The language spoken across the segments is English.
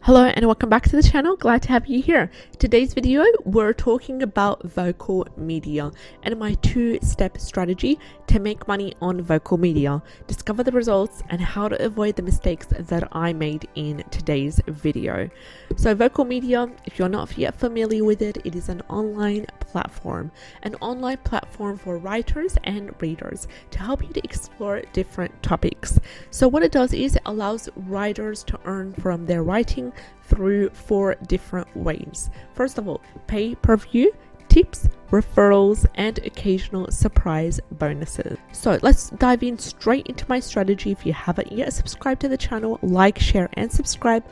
Hello and welcome back to the channel. Glad to have you here. Today's video, we're talking about vocal media and my two-step strategy to make money on vocal media. Discover the results and how to avoid the mistakes that I made in today's video. So vocal media, if you're not yet familiar with it, it is an online platform for writers and readers to help you to explore different topics. So what it does is it allows writers to earn from their writing through 4 different ways. First of all, pay-per-view, tips, referrals, and occasional surprise bonuses. So let's dive in straight into my strategy. If you haven't yet subscribed to the channel, like, share, and subscribe.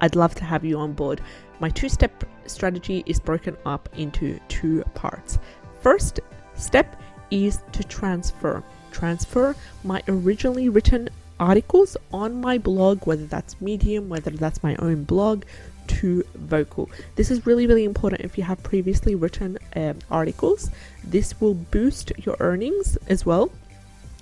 I'd love to have you on board. My two-step strategy is broken up into 2 parts. First step is to transfer my originally written articles on my blog, whether that's Medium, whether that's my own blog, to vocal. This is really important. If you have previously written articles, this will boost your earnings as well.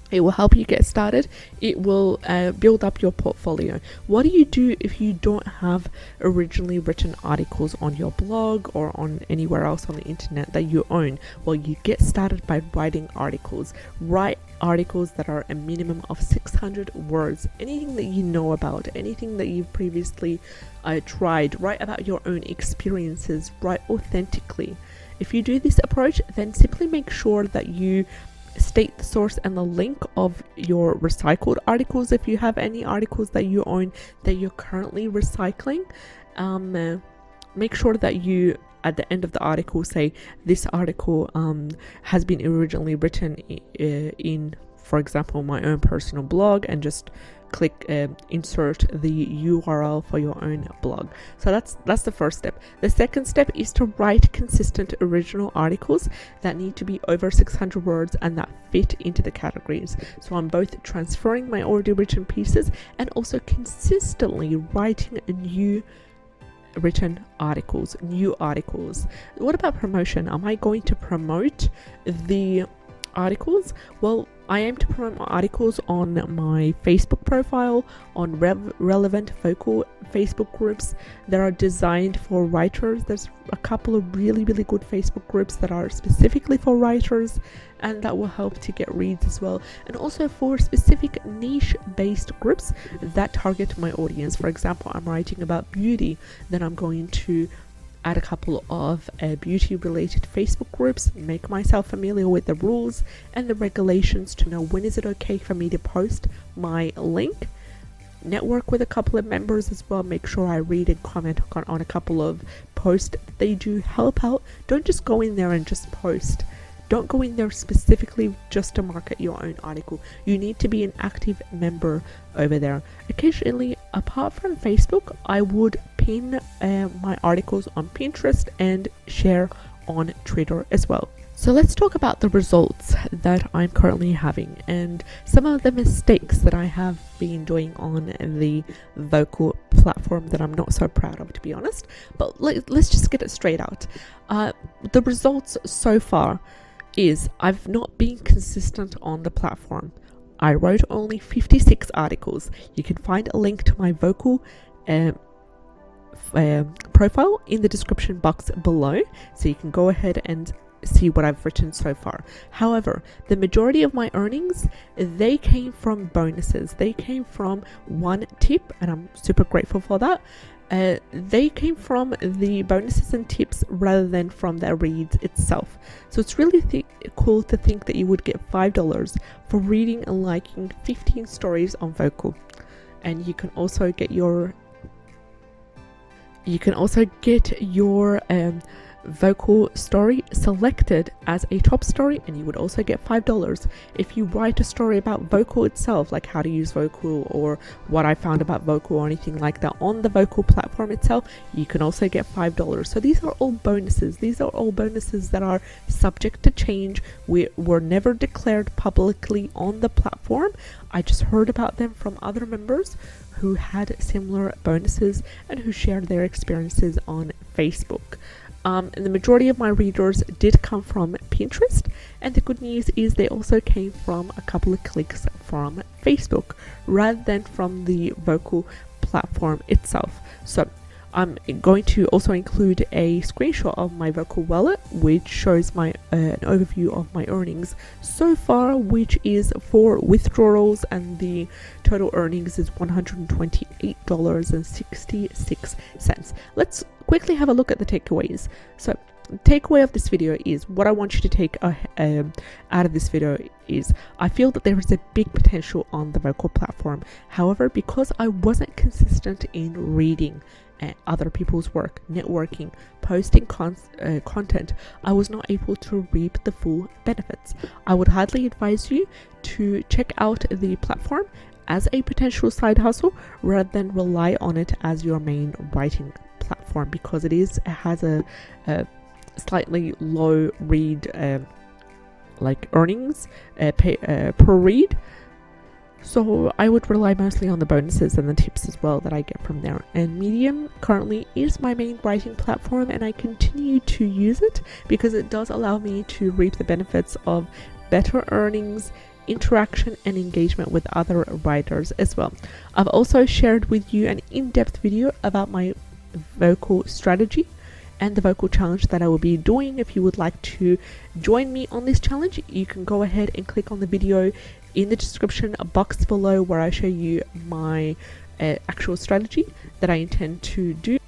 It will help you get started. It will build up your portfolio. What do you do if you don't have originally written articles on your blog or on anywhere else on the internet that you own? Well, you get started by writing articles. Write articles that are a minimum of 600 words. Anything that you know about, anything that you've previously tried, write about your own experiences, write authentically. If you do this approach, then simply make sure that you state the source and the link of your recycled articles. If you have any articles that you own that you're currently recycling, make sure that you at the end of the article say this article has been originally written in, for example, my own personal blog, and just click insert the URL for your own blog. So that's the first step. The second step is to write consistent original articles that need to be over 600 words and that fit into the categories. So I'm both transferring my already written pieces and also consistently writing new articles. What about promotion? Am I going to promote the articles? Well, I aim to promote my articles on my Facebook profile, on relevant vocal Facebook groups that are designed for writers. There's a couple of really good Facebook groups that are specifically for writers, and that will help to get reads as well. And also for specific niche-based groups that target my audience. For example, I'm writing about beauty, then I'm going to add a couple of beauty related Facebook groups, make myself familiar with the rules and the regulations to know when is it okay for me to post my link, network with a couple of members as well, make sure I read and comment on a couple of posts. They do help out. Don't just go in there and just post. Don't go in there specifically just to market your own article. You need to be an active member over there. Occasionally, apart from Facebook, I would pin my articles on Pinterest and share on Twitter as well. So let's talk about the results that I'm currently having and some of the mistakes that I have been doing on the vocal platform that I'm not so proud of, to be honest. But let's just get it straight out. The results so far is I've not been consistent on the platform. I wrote only 56 articles. You can find a link to my vocal profile in the description box below, so you can go ahead and see what I've written so far. However, the majority of my earnings, they came from bonuses. They came from one tip, and I'm super grateful for that. They came from the bonuses and tips rather than from the reads itself. So it's really cool to think that you would get $5 for reading and liking 15 stories on vocal. And you can also get your vocal story selected as a top story, and you would also get $5 if you write a story about vocal itself, like how to use vocal or what I found about vocal or anything like that on the vocal platform itself. You can also get $5. So these are all bonuses. These are all bonuses that are subject to change. We were never declared publicly on the platform. I just heard about them from other members who had similar bonuses and who shared their experiences on Facebook. And the majority of my readers did come from Pinterest, and the good news is they also came from a couple of clicks from Facebook rather than from the vocal platform itself. So I'm going to also include a screenshot of my Vocal wallet, which shows my an overview of my earnings so far, which is for withdrawals, and the total earnings is $128.66. Let's quickly have a look at the takeaways. So takeaway of this video is, what I want you to take out of this video is, I feel that there is a big potential on the Vocal platform. However, because I wasn't consistent in reading other people's work, networking, posting content, I was not able to reap the full benefits. I would highly advise you to check out the platform as a potential side hustle rather than rely on it as your main writing platform, because it has a slightly low read like earnings per read. So I would rely mostly on the bonuses and the tips as well that I get from there. And Medium currently is my main writing platform, and I continue to use it because it does allow me to reap the benefits of better earnings, interaction, and engagement with other writers as well. I've also shared with you an in-depth video about my vocal strategy and the vocal challenge that I will be doing. If you would like to join me on this challenge, you can go ahead and click on the video in the description box below, where I show you my actual strategy that I intend to do.